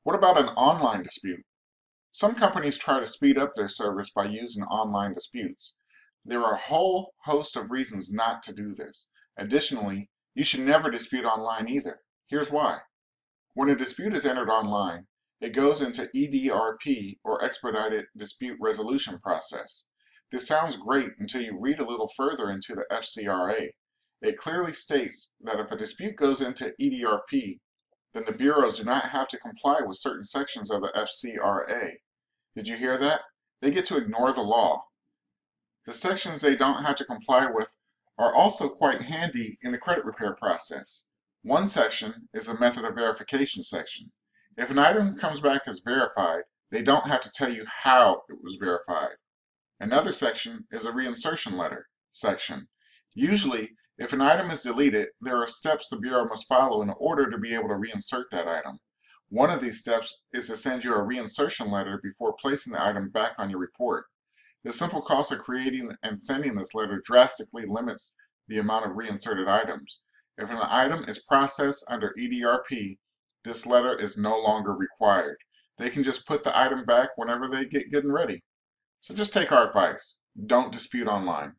What about an online dispute? Some companies try to speed up their service by using online disputes. There are a whole host of reasons not to do this. Additionally, you should never dispute online either. Here's why. When a dispute is entered online, it goes into EDRP, or Expedited Dispute Resolution Process. This sounds great until you read a little further into the FCRA. It clearly states that if a dispute goes into EDRP, then the bureaus do not have to comply with certain sections of the FCRA. Did you hear that? They get to ignore the law. The sections they don't have to comply with are also quite handy in the credit repair process. One section is the method of verification section. If an item comes back as verified, they don't have to tell you how it was verified. Another section is a reinsertion letter section. Usually, if an item is deleted, there are steps the Bureau must follow in order to be able to reinsert that item. One of these steps is to send you a reinsertion letter before placing the item back on your report. The simple cost of creating and sending this letter drastically limits the amount of reinserted items. If an item is processed under EDRP, this letter is no longer required. They can just put the item back whenever they get good and ready. So just take our advice. Don't dispute online.